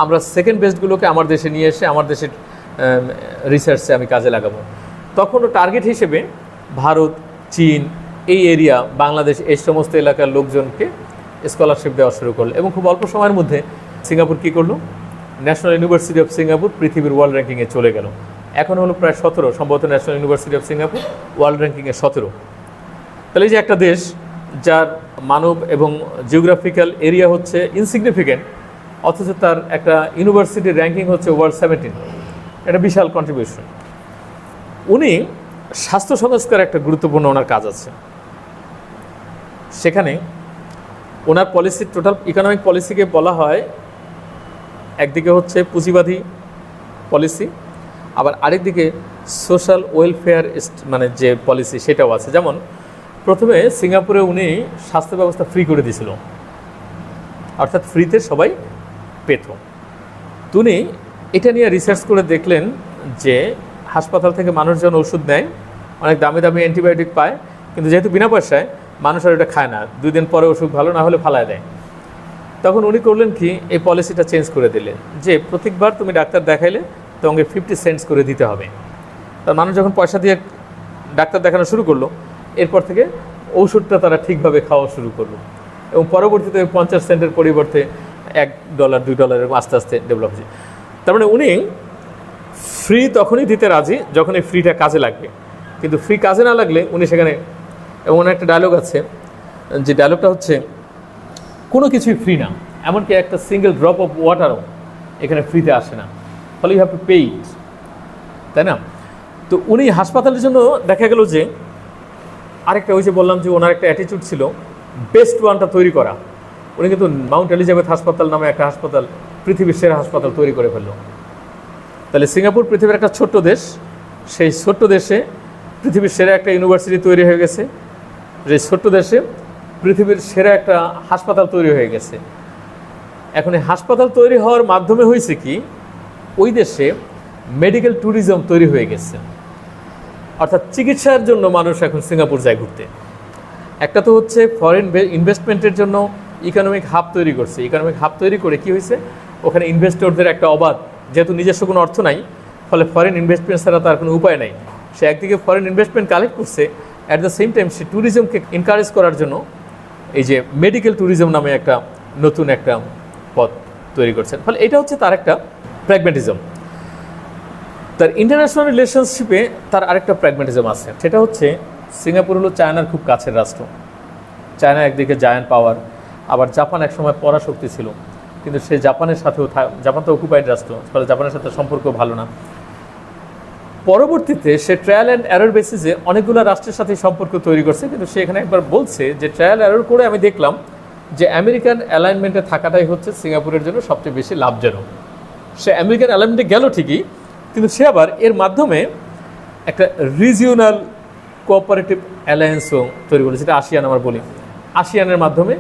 আমরা সেকেন্ড বেস্টগুলোকে আমার দেশে নিয়ে এসে আমার দেশের রিসার্চে আমি কাজে লাগাবো। তখনও টার্গেট হিসেবে ভারত, চীন, এই এরিয়া, বাংলাদেশ, এই সমস্ত এলাকার লোকজনকে স্কলারশিপ দেওয়া শুরু করলো। এবং খুব অল্প সময়ের মধ্যে সিঙ্গাপুর কী করলো, ন্যাশনাল ইউনিভার্সিটি অফ সিঙ্গাপুর পৃথিবীর ওয়ার্ল্ড র্যাঙ্কিংয়ে চলে গেল। এখন হলো প্রায় 17, সম্ভবত National University of Singapore world র্যাঙ্কিংয়ে 17। তাহলে এই যে একটা দেশ যার মানব এবং জিওগ্রাফিক্যাল এরিয়া হচ্ছে ইনসিগনিফিকেন্ট, অথচ তার একটা ইউনিভার্সিটির র্যাঙ্কিং হচ্ছে ওয়ার্ল্ড 17, এটা বিশাল কন্ট্রিবিউশন। উনি স্বাস্থ্য সংস্কার একটা গুরুত্বপূর্ণ ওনার কাজ আছে, সেখানে ওনার পলিসি, টোটাল ইকোনমিক পলিসিকে বলা হয় একদিকে হচ্ছে পুঁজিবাদী পলিসি, আবার আরেকদিকে সোশ্যাল ওয়েলফেয়ার মানে যে পলিসি সেটাও আছে। যেমন প্রথমে সিঙ্গাপুরে উনি স্বাস্থ্য ব্যবস্থা ফ্রি করে দিয়েছিল, অর্থাৎ ফ্রিতে সবাই পেত। উনি এটা নিয়ে রিসার্চ করে দেখলেন যে হাসপাতাল থেকে মানুষজন ওষুধ নেয়, অনেক দামি দামি অ্যান্টিবায়োটিক পায়, কিন্তু যেহেতু বিনা পয়সায় মানুষ আর এটা খায় না, 2 দিন পরে ওষুধ ভালো না হলে ফালায় দেয়। তখন উনি করলেন কি, এই পলিসিটা চেঞ্জ করে দিলেন যে প্রত্যেকবার তুমি ডাক্তার দেখাইলে তোমাকে 50 সেন্টস করে দিতে হবে। তার মানুষ যখন পয়সা দিয়ে ডাক্তার দেখানো শুরু করলো, এরপর থেকে ঔষধটা তারা ঠিকভাবে খাওয়া শুরু করলো, এবং পরবর্তীতে 50 সেন্টের পরিবর্তে $1, $2 এরকম আস্তে আস্তে ডেভেলপ হয়েছে। তার মানে উনি ফ্রি তখনই দিতে রাজি যখন এই ফ্রিটা কাজে লাগবে, কিন্তু ফ্রি কাজে না লাগলে উনি সেখানে, এমন একটা ডায়লগ আছে যে ডায়লগটা হচ্ছে কোনো কিছুই ফ্রি না, এমনকি একটা সিঙ্গেল ড্রপ অফ ওয়াটারও এখানে ফ্রিতে আসে না, ফলে ইউ হ্যাভ টু পে ইট, তাই না? তো উনি হাসপাতালের জন্য দেখা গেল যে আরেকটা, ওই যে বললাম যে ওনার একটা অ্যাটিটিউড ছিল বেস্ট ওয়ানটা তৈরি করা। উনি কিন্তু মাউন্ট এলিজাবেথ হাসপাতাল নামে একটা হাসপাতাল, পৃথিবীর সেরা হাসপাতাল তৈরি করে ফেললো। তাহলে সিঙ্গাপুর পৃথিবীর একটা ছোট্ট দেশ, সেই ছোট্ট দেশে পৃথিবীর সেরা একটা ইউনিভার্সিটি তৈরি হয়ে গেছে, যে ছোট্ট দেশে পৃথিবীর সেরা একটা হাসপাতাল তৈরি হয়ে গেছে। এখন এই হাসপাতাল তৈরি হওয়ার মাধ্যমে হয়েছে কি, ওই দেশে মেডিকেল ট্যুরিজম তৈরি হয়ে গেছে, অর্থাৎ চিকিৎসার জন্য মানুষ এখন সিঙ্গাপুর যায় ঘুরতে। একটা তো হচ্ছে ফরেন ইনভেস্টমেন্টের জন্য ইকোনমিক হাব তৈরি করছে। ইকোনমিক হাব তৈরি করে কি হয়েছে, ওখানে ইনভেস্টরদের একটা অবাধ, যেহেতু নিজস্ব কোনো অর্থ নাই, ফলে ফরেন ইনভেস্টমেন্ট ছাড়া তার কোনো উপায় নাই। সে একদিকে ফরেন ইনভেস্টমেন্ট কালেক্ট করছে, অ্যাট দ্য সেম টাইম সে ট্যুরিজমকে এনকারেজ করার জন্য এই যে মেডিকেল ট্যুরিজম নামে একটা নতুন একটা পথ তৈরি করছেন। ফলে এটা হচ্ছে তার একটা প্র্যাগম্যাটিজম। তার ইন্টারন্যাশনাল রিলেশনশিপে তার আরেকটা প্র্যাগম্যাটিজম আছে, সেটা হচ্ছে সিঙ্গাপুর হলো চায়নার খুব কাছের রাষ্ট্র। চায়না একদিকে জায়ান্ট পাওয়ার, আবার জাপান একসময় পরাশক্তি ছিল, কিন্তু সে জাপানের সাথেও, জাপান তো অকুপাইড রাষ্ট্র, ফলে জাপানের সাথে সম্পর্ক ভালো না। পরবর্তীতে সে ট্রায়াল অ্যান্ড এরর বেসিসে অনেকগুলো রাষ্ট্রের সাথে সম্পর্ক তৈরি করছে, কিন্তু সে এখানে একবার বলছে যে ট্রায়াল এরর করে আমি দেখলাম যে আমেরিকান অ্যালাইনমেন্টে থাকাটাই হচ্ছে সিঙ্গাপুরের জন্য সবচেয়ে বেশি লাভজনক। সে আমেরিকান অ্যালাইনমেন্টে গেল ঠিকই, কিন্তু সে আবার এর মাধ্যমে একটা রিজিওনাল কোঅপারেটিভ অ্যালায়েন্সও তৈরি করেছে, যেটা আসিয়ান আমরা বলি। আসিয়ানের মাধ্যমে,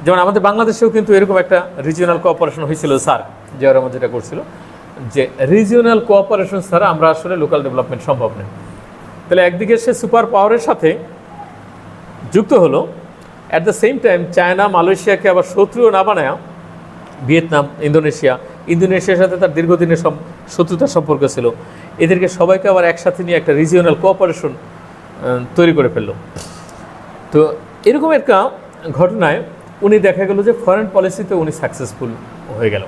যেমন আমাদের বাংলাদেশেও কিন্তু এরকম একটা রিজিওনাল কোঅপারেশন হয়েছিল, স্যার জিয়া রহমান যেটা করছিল, যে রিজিওনাল কোঅপারেশন ছাড়া আমরা আসলে লোকাল ডেভেলপমেন্ট সম্ভব নয়। তাহলে একদিকে সে সুপার পাওয়ারের সাথে যুক্ত হলো, at the same time China, মালয়েশিয়াকে আবার শত্রুও না বানায়, ভিয়েতনাম, ইন্দোনেশিয়ার সাথে তার দীর্ঘদিনের শত্রুতার সম্পর্ক ছিল, এদেরকে সবাইকে আবার একসাথে নিয়ে একটা রিজিওনাল কোঅপারেশন তৈরি করে ফেললো। তো এরকম একটা ঘটনায় উনি দেখা গেল যে ফরেন পলিসিতে উনি সাকসেসফুল হয়ে গেল,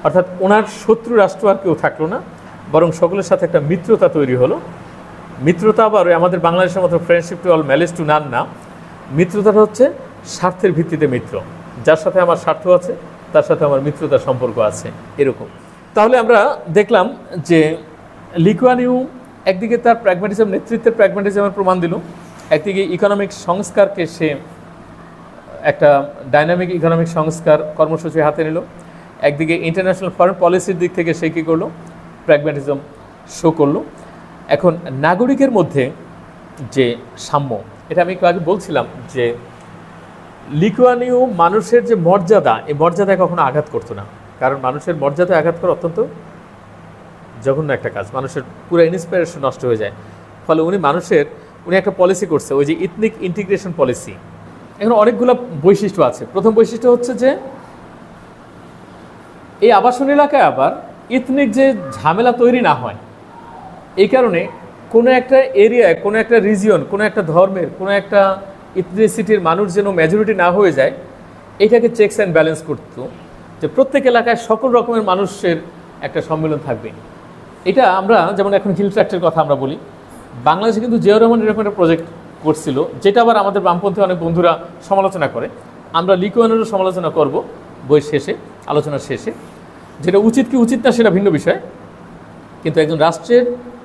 অর্থাৎ ওনার শত্রু রাষ্ট্র আর কেউ থাকলো না, বরং সকলের সাথে একটা মিত্রতা তৈরি হলো। মিত্রতা আবার আমাদের বাংলাদেশের মতো friendship to all manage two নান না, মিত্রতাটা হচ্ছে স্বার্থের ভিত্তিতে মিত্র, যার সাথে আমার স্বার্থ আছে তার সাথে আমার মিত্রতার সম্পর্ক আছে, এরকম। তাহলে আমরা দেখলাম যে লি কুয়ান ইউ একদিকে তার প্র্যাগম্যাটিজম, নেতৃত্বের প্র্যাগম্যাটিজমের প্রমাণ দিল, একদিকে ইকোনমিক সংস্কারকে সে একটা ডাইনামিক ইকোনমিক সংস্কার কর্মসূচি হাতে নিল, একদিকে ইন্টারন্যাশনাল ফরেন পলিসির দিক থেকে সে কী করলো, প্র্যাগম্যাটিজম শো করলো। এখন নাগরিকের মধ্যে যে সাম্য, এটা আমি একটু আগে বলছিলাম যে লি কুয়ান ইউ মানুষের যে মর্যাদা, এই মর্যাদায় কখনো আঘাত করতো না, কারণ মানুষের মর্যাদায় আঘাত করা অত্যন্ত জঘন্য একটা কাজ, মানুষের পুরো ইন্সপিরেশন নষ্ট হয়ে যায়। ফলে উনি একটা পলিসি করছে, ওই যে ইথনিক ইন্টিগ্রেশন পলিসি। এখানে অনেকগুলো বৈশিষ্ট্য আছে। প্রথম বৈশিষ্ট্য হচ্ছে যে এই আবাসন এলাকায় আবার ইথনিক যে ঝামেলা তৈরি না হয়, এই কারণে কোনো একটা এরিয়ায়, কোনো একটা রিজিয়ন, কোনো একটা ধর্মের, কোনো একটা ইথনিসিটির মানুষ যেন মেজরিটি না হয়ে যায়, এটাকে চেকস অ্যান্ড ব্যালেন্স করতো, যে প্রত্যেক এলাকায় সকল রকমের মানুষের একটা সম্মেলন থাকবে। এটা আমরা যেমন এখন হিল ট্র্যাক্টের কথা আমরা বলি, বাংলাদেশে কিন্তু জিয়াউর রহমান এরকম একটা প্রজেক্ট করছিল, যেটা আবার আমাদের বামপন্থী অনেক বন্ধুরা সমালোচনা করে। আমরা লি কুয়ানেরও সমালোচনা করব বইয়ের শেষে, আলোচনার শেষে। যেটা উচিত কি উচিত না সেটা ভিন্ন বিষয়, কিন্তু একজন রাষ্ট্রের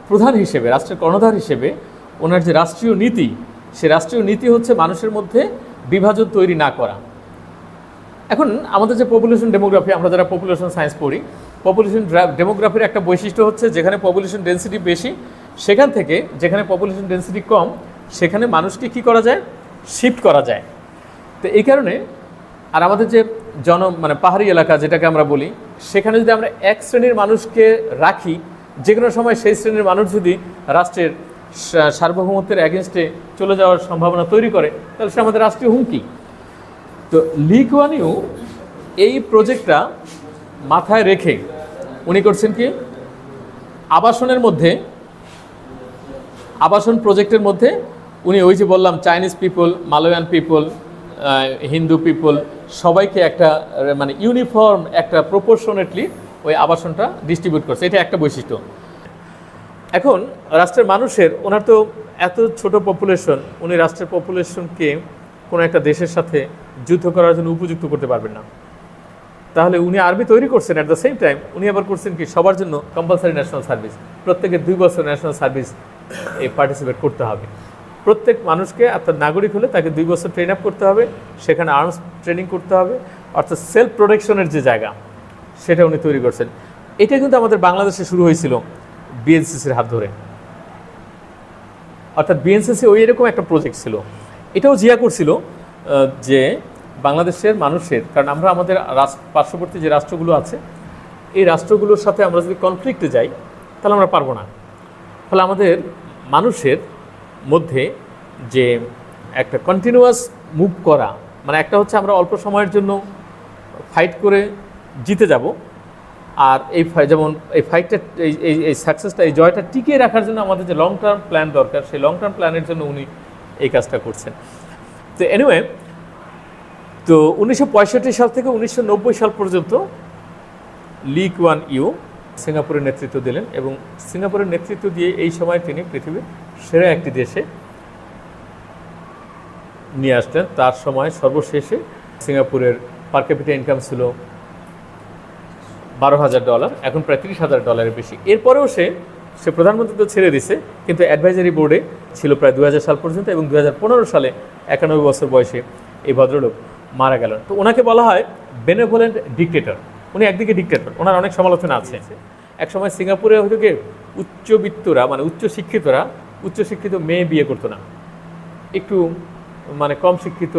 প্রধান হিসেবে, রাষ্ট্রের কর্ণধার হিসেবে ওনার যে রাষ্ট্রীয় নীতি, সে রাষ্ট্রীয় নীতি হচ্ছে মানুষের মধ্যে বিভাজন তৈরি না করা। এখন আমাদের যে পপুলেশন ডেমোগ্রাফি, আমরা যারা পপুলেশন সায়েন্স পড়ি, পপুলেশন ডেমোগ্রাফির একটা বৈশিষ্ট্য হচ্ছে যেখানে পপুলেশন ডেন্সিটি বেশি, সেখান থেকে যেখানে পপুলেশন ডেন্সিটি কম, সেখানে মানুষকে কি করা যায়, শিফট করা যায়। তো এই কারণে আর আমাদের যে পাহাড়ি এলাকা যেটাকে আমরা বলি, সেখানে যদি আমরা এক শ্রেণীর মানুষকে রাখি, যে কোনো সময় সেই শ্রেণীর মানুষ যদি রাষ্ট্রের সার্বভৌমত্বের এগেনস্টে চলে যাওয়ার সম্ভাবনা তৈরি করে, তাহলে সে আমাদের রাষ্ট্রীয় হুমকি। তো লি কুয়ান ইউ এই প্রজেক্টটা মাথায় রেখে উনি করছেন কি, আবাসন প্রজেক্টের মধ্যে উনি ওই যে বললাম Chinese people, Malayan people, Hindu people, সবাইকে একটা ইউনিফর্ম একটা প্রপোর্শনেটলি ওই আবাসনটা ডিস্ট্রিবিউট করছে। এটা একটা বৈশিষ্ট্য। এখন রাষ্ট্রের মানুষের, ওনার তো এত ছোট পপুলেশন, উনি রাষ্ট্রের পপুলেশনকে কোনো একটা দেশের সাথে যুদ্ধ করার জন্য উপযুক্ত করতে পারবেন না। তাহলে উনি আর্মি তৈরি করছেন, অ্যাট দ্য সেম টাইম উনি আবার করছেন কি, সবার জন্য কম্পালসারি ন্যাশনাল সার্ভিস, প্রত্যেকের 2 বছর ন্যাশনাল সার্ভিস এই পার্টিসিপেট করতে হবে। প্রত্যেক মানুষকে আপনার নাগরিক হলে তাকে 2 বছর ট্রেন আপ করতে হবে, সেখানে আর্মস ট্রেনিং করতে হবে, অর্থাৎ সেলফ প্রোটেকশনের যে জায়গা সেটা উনি তৈরি করছেন। এটা কিন্তু আমাদের বাংলাদেশে শুরু হয়েছিল বিএনসিসির হাত ধরে, অর্থাৎ বিএনসিসি ওই এরকম একটা প্রজেক্ট ছিল। এটাও জিয়া করছিল যে বাংলাদেশের মানুষের, কারণ আমরা আমাদের পার্শ্ববর্তী যে রাষ্ট্রগুলো আছে, এই রাষ্ট্রগুলোর সাথে আমরা যদি কনফ্লিক্টে যাই তাহলে আমরা পারবো না। ফলে আমাদের মানুষের মধ্যে যে একটা কন্টিনিউয়াস মুভ করা, একটা হচ্ছে আমরা অল্প সময়ের জন্য ফাইট করে জিতে যাব, আর যেমন এই ফাইটটা, এই সাকসেসটা, এই জয়টা টিকিয়ে রাখার জন্য আমাদের যে লং টার্ম প্ল্যান দরকার, সেই লং টার্ম প্ল্যানের জন্য উনি এই কাজটা করছেন। তো এনিওয়ে, তো 1965 সাল থেকে 1990 সাল পর্যন্ত লি কুয়ান ইউ সিঙ্গাপুরের নেতৃত্ব দিলেন, এবং সিঙ্গাপুরের নেতৃত্ব দিয়ে এই সময় তিনি পৃথিবীর সেরা একটি দেশে নিয়ে আসলেন। তার সময় সর্বশেষে সিঙ্গাপুরের পার ক্যাপিটা ইনকাম ছিল $12,000, এখন প্রায় $30,000 বেশি। এরপরেও সে প্রধানমন্ত্রী তো ছেড়ে দিছে, কিন্তু অ্যাডভাইজারি বোর্ডে ছিল প্রায় 2000 সাল পর্যন্ত, এবং 2015 সালে 91 বছর বয়সে এই ভদ্রলোক মারা গেলেন। তো ওনাকে বলা হয় বেনেভোলেন্ট ডিক্টেটর। উনি একদিকে ডিক্টেটর, ওনার অনেক সমালোচনা আছে। একসময় সিঙ্গাপুরে হয়তো কি উচ্চবিত্তরা, উচ্চশিক্ষিত মেয়ে বিয়ে করতো না, একটু কম শিক্ষিত,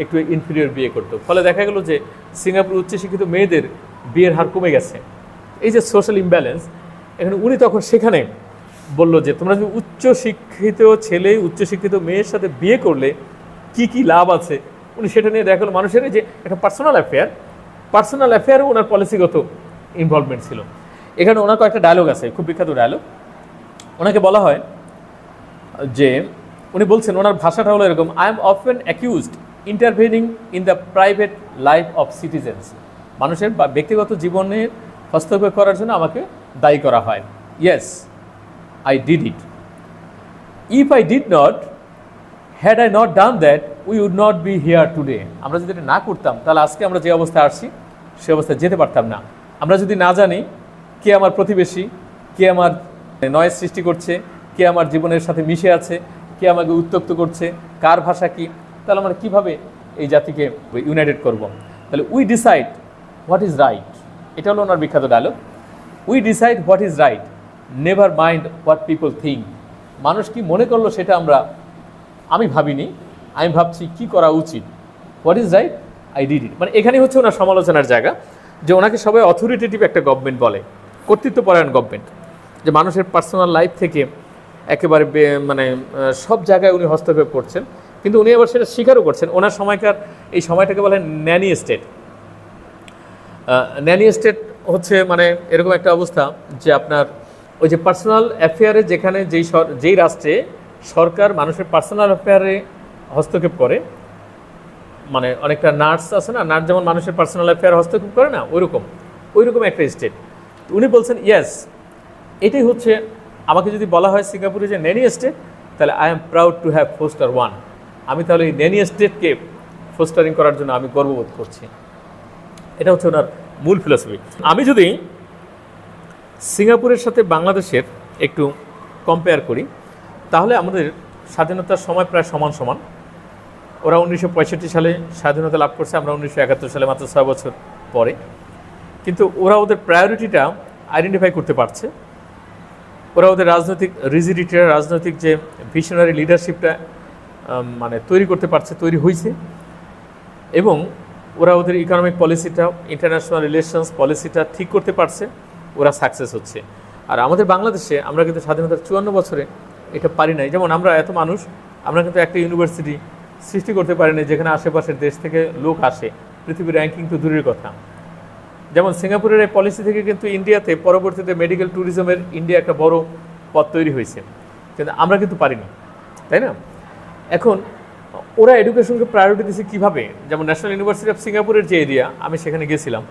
একটু ইনফিরিয়র বিয়ে করতো। ফলে দেখা গেল যে সিঙ্গাপুর উচ্চশিক্ষিত মেয়েদের বিয়ের হার কমে গেছে। এই যে সোশ্যাল ইমব্যালেন্স, এখানে উনি তখন সেখানে বলল যে তোমরা যদি উচ্চশিক্ষিত ছেলে উচ্চশিক্ষিত মেয়ের সাথে বিয়ে করলে কি কি লাভ আছে, উনি সেটা নিয়ে দেখা গেলো মানুষের যে একটা পার্সোনাল অ্যাফেয়ারও ওনার পলিসিগত ইনভলভমেন্ট ছিল। এখানে ওনার কয়েকটা ডায়লগ আছে, খুব বিখ্যাত ডায়লগ। ওনাকে বলা হয় যে, উনি বলছেন, ওনার ভাষাটা হলো এরকম, I am often accused intervening in the private life of citizens. মানুষের ব্যক্তিগত জীবনের হস্তক্ষেপ করার জন্য আমাকে দায়ী করা হয়। Yes, I did it. If I did not, had I not done that, we would not be here today. আমরা যদি এটা না করতাম তাহলে আজকে আমরা যে অবস্থায় আসছি সে অবস্থায় যেতে পারতাম না। আমরা যদি না জানি কে আমার প্রতিবেশী, কে আমার নয়েজ সৃষ্টি করছে, কে আমার জীবনের সাথে মিশে আছে, কে আমাকে উত্ত্যক্ত করছে, কার ভাষা কি, তাহলে আমরা কীভাবে এই জাতিকে ইউনাইটেড করব? তাহলে we decide what is right, এটা হলো ওনার বিখ্যাত ডায়লগ। We decide what is right, never mind what people think. মানুষ কি মনে করলো সেটা আমি ভাবিনি, আমি ভাবছি কি করা উচিত। What is right, I did ইট। মানে এখানে হচ্ছে ওনার সমালোচনার জায়গা, যে ওনাকে সবাই অথরিটেটিভ একটা গভর্নমেন্ট বলে, কর্তৃত্বপরায়ণ গভর্নমেন্ট, যে মানুষের পার্সোনাল লাইফ থেকে একেবারে মানে সব জায়গায় উনি হস্তক্ষেপ করছেন। কিন্তু উনি আবার সেটা স্বীকারও করছেন। ওনার সময়কার এই সময়টাকে বলে ন্যানি স্টেট। ন্যানি স্টেট হচ্ছে মানে এরকম একটা অবস্থা যে আপনার ওই যে পার্সোনাল অ্যাফেয়ারে, যেখানে যেই রাষ্ট্রে সরকার মানুষের পার্সোনাল অ্যাফেয়ারে হস্তক্ষেপ করে, মানে অনেকটা নার্স আছে না, নার্স যেমন মানুষের পার্সোনাল অ্যাফেয়ার হস্তক্ষেপ করে না, ওইরকম একটা স্টেট। উনি বলছেন ইয়েস, এটাই হচ্ছে, আমাকে যদি বলা হয় সিঙ্গাপুরে যে ন্যানি স্টেট, তাহলে I am proud to have foster one. আমি তাহলে এই ন্যানি স্টেটকে ফোস্টারিং করার জন্য আমি গর্ববোধ করছি। এটা হচ্ছে ওনার মূল ফিলসফি। আমি যদি সিঙ্গাপুরের সাথে বাংলাদেশের একটু কম্পেয়ার করি, তাহলে আমাদের স্বাধীনতার সময় প্রায় সমান সমান। ওরা 1965 সালে স্বাধীনতা লাভ করছে, আমরা 1971 সালে, মাত্র 6 বছর পরে। কিন্তু ওরা ওদের প্রায়োরিটিটা আইডেন্টিফাই করতে পারছে, ওরা ওদের রাজনৈতিক রিজিডিটিটা, রাজনৈতিক যে ভিশনারি লিডারশিপটা মানে তৈরি হয়েছে, এবং ওরা ওদের ইকোনমিক পলিসিটা, ইন্টারন্যাশনাল রিলেশনস পলিসিটা ঠিক করতে পারছে, ওরা সাকসেস হচ্ছে। আর আমাদের বাংলাদেশে আমরা কিন্তু স্বাধীনতার 54 বছরে এটা পারি নাই। যেমন আমরা এত মানুষ, আমরা কিন্তু একটা ইউনিভার্সিটি সৃষ্টি করতে পারি না যেখানে আশেপাশের দেশ থেকে লোক আসে, পৃথিবীর র্যাঙ্কিং তো দূরের কথা। যেমন সিঙ্গাপুরের এই পলিসি থেকে কিন্তু ইন্ডিয়াতে পরবর্তীতে মেডিকেল ট্যুরিজমের ইন্ডিয়া একটা বড় পথ তৈরি হয়েছে, কিন্তু আমরা কিন্তু পারিনি, তাই না? এখন ওরা এডুকেশনকে প্রায়োরিটি দিচ্ছে কীভাবে? যেমন ন্যাশনাল ইউনিভার্সিটি অফ সিঙ্গাপুরের যে এরিয়া, আমি সেখানে গেছিলাম।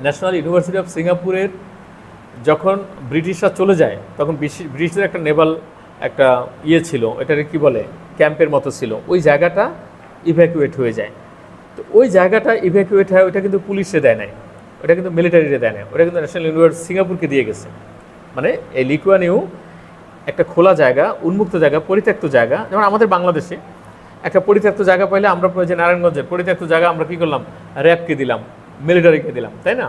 ন্যাশনাল ইউনিভার্সিটি অফ সিঙ্গাপুরের যখন ব্রিটিশরা চলে যায়, তখন ব্রিটিশদের একটা নেভাল একটা ছিল, এটাকে কি বলে, ক্যাম্পের মতো ছিল, ওই জায়গাটা ইভ্যাকুয়েট হয়ে যায়। তো ওই জায়গাটা ইভ্যাকুয়েট হয়, ওইটা কিন্তু পুলিশে দেয় নাই, ওটা কিন্তু মিলিটারিতে দেয় না, ওটা কিন্তু ন্যাশনাল ইউনিভার্সিটি সিঙ্গাপুরকে দিয়ে গেছে। মানে এই লি কুয়ান ইউ একটা খোলা জায়গা, উন্মুক্ত জায়গা, পরিত্যক্ত জায়গা। যেমন আমাদের বাংলাদেশে একটা পরিত্যক্ত জায়গা পাইলে আমরা যে নারায়ণগঞ্জের পরিত্যক্ত জায়গা আমরা কী করলাম, র্যাবকে দিলাম, মিলিটারিকে দিলাম, তাই না?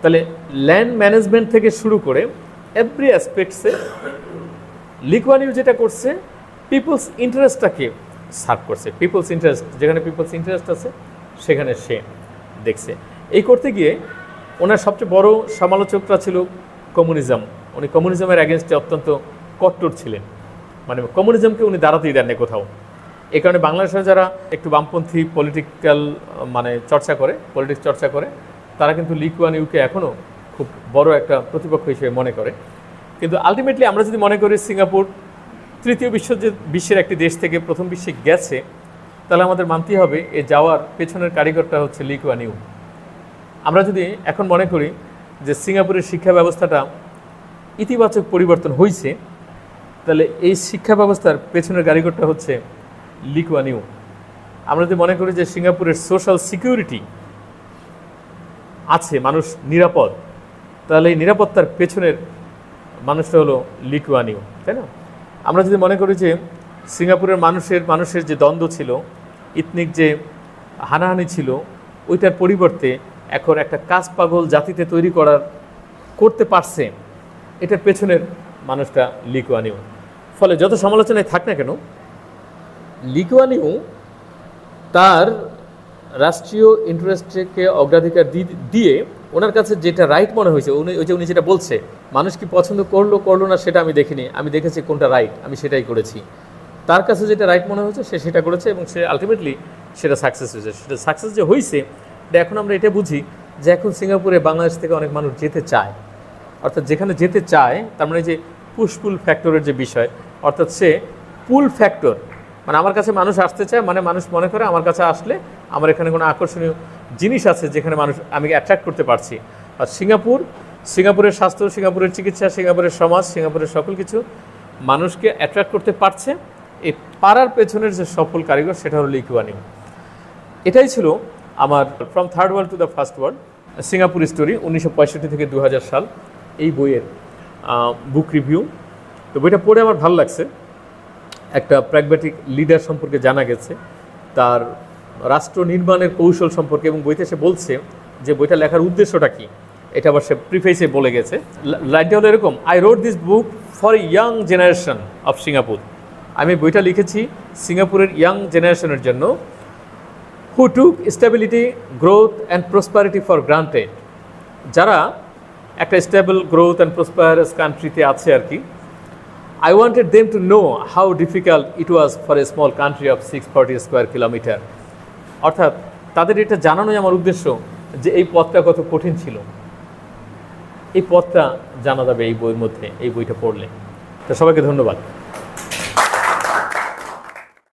তাহলে ল্যান্ড ম্যানেজমেন্ট থেকে শুরু করে এভরি অ্যাসপেক্টসে লি কুয়ান ইউ যেটা করছে, পিপলস ইন্টারেস্টটাকে সার্ভ করছে। পিপলস ইন্টারেস্ট, যেখানে পিপলস ইন্টারেস্ট আছে সেখানে সে দেখছে। এই করতে গিয়ে ওনার সবচেয়ে বড় সমালোচকরা ছিল কমিউনিজম। উনি কমিউনিজমের অ্যাগেনস্টে অত্যন্ত কট্টর ছিলেন, মানে কমিউনিজমকে উনি দাঁড়াতেই দেননি কোথাও। এই কারণে বাংলাদেশে যারা একটু বামপন্থী পলিটিক্যাল মানে পলিটিক্স চর্চা করে, তারা কিন্তু লি কুয়ান ইউকে এখনও খুব বড় একটা প্রতিপক্ষ হিসেবে মনে করে। কিন্তু আলটিমেটলি আমরা যদি মনে করি সিঙ্গাপুর তৃতীয় বিশ্বের একটি দেশ থেকে প্রথম বিশ্বে গেছে, তাহলে আমাদের মানতেই হবে এ যাওয়ার পেছনের কারিগরটা হচ্ছে লি কুয়ান ইউ। আমরা যদি এখন মনে করি যে সিঙ্গাপুরের শিক্ষা ব্যবস্থাটা ইতিবাচক পরিবর্তন হয়েছে, তাহলে এই শিক্ষা ব্যবস্থার পেছনের কারিগরটা হচ্ছে লি কুয়ান ইউ। আমরা যদি মনে করি যে সিঙ্গাপুরের সোশ্যাল সিকিউরিটি আছে, মানুষ নিরাপদ, তাহলে এই নিরাপত্তার পেছনের মানুষটা হলো লি কুয়ান ইউ, তাই না? আমরা যদি মনে করি যে সিঙ্গাপুরের মানুষের যে দ্বন্দ্ব ছিল, ইথনিক যে হানাহানি ছিল, ওইটার পরিবর্তে এখন একটা কাজ পাগল জাতিতে তৈরি করতে পারছে, এটার পেছনের মানুষটা লি কুয়ান ইউ। ফলে যত সমালোচনায় থাক না কেন, লি কুয়ান ইউ তার রাষ্ট্রীয় ইন্টারেস্টকে অগ্রাধিকার দিয়ে ওনার কাছে যেটা রাইট মনে হয়েছে, উনি যেটা বলছে, মানুষ কি পছন্দ করলো না সেটা আমি দেখিনি, আমি দেখেছি কোনটা রাইট, আমি সেটাই করেছি। তার কাছে যেটা রাইট মনে হয়েছে সে সেটা করেছে, এবং সে আলটিমেটলি সেটা সাকসেস হয়েছে। সেটা সাকসেস যে হয়েছে, এখন আমরা এটা বুঝি যে এখন সিঙ্গাপুরে বাংলাদেশ থেকে অনেক মানুষ যেতে চায়। অর্থাৎ যেখানে যেতে চায়, তার মানে যে পুশ-পুল ফ্যাক্টরের যে বিষয়, অর্থাৎ সে পুল ফ্যাক্টর, মানে আমার কাছে মানুষ আসতে চায়, মানে মানুষ মনে করে আমার কাছে আসলে আমার এখানে কোনো আকর্ষণীয় জিনিস আছে যেখানে আমি অ্যাট্রাক্ট করতে পারছি। আর সিঙ্গাপুরের স্বাস্থ্য, সিঙ্গাপুরের চিকিৎসা, সিঙ্গাপুরের সমাজ, সিঙ্গাপুরের সকল কিছু মানুষকে অ্যাট্রাক্ট করতে পারছে। এই পাড়ার পেছনের যে সফল কারিগর সেটা হলো লি কুয়ান ইউ। এটাই ছিল আমার from third world to the first world, Singapore story 1965 থেকে 2000 সাল, এই বইয়ের বুক রিভিউ। তো বইটা পড়ে আমার ভালো লাগছে। একটা প্র্যাগম্যাটিক লিডার সম্পর্কে জানা গেছে, তার রাষ্ট্র নির্মাণের কৌশল সম্পর্কে, এবং বইতে সে বলছে যে বইটা লেখার উদ্দেশ্যটা কী, এটা আবার সে প্রিফেসে বলে গেছে। লাইনটা হলো এরকম: I wrote this book for young generation of Singapore. আমি বইটা লিখেছি সিঙ্গাপুরের ইয়াং জেনারেশনের জন্য, who took stability, growth and prosperity for granted, যারা একটা স্টেবল গ্রোথ অ্যান্ড প্রসপারাস কান্ট্রিতে আছে আর কি। I wanted them to know how difficult it was for a small country of 640 square kilometer. অর্থাৎ তাদের এটা জানানোই আমার উদ্দেশ্য যে এই পথটা কত কঠিন ছিল। এই পথটা জানা যাবে এই বইয়ের মধ্যে, এই বইটা পড়লে। তো সবাইকে ধন্যবাদ।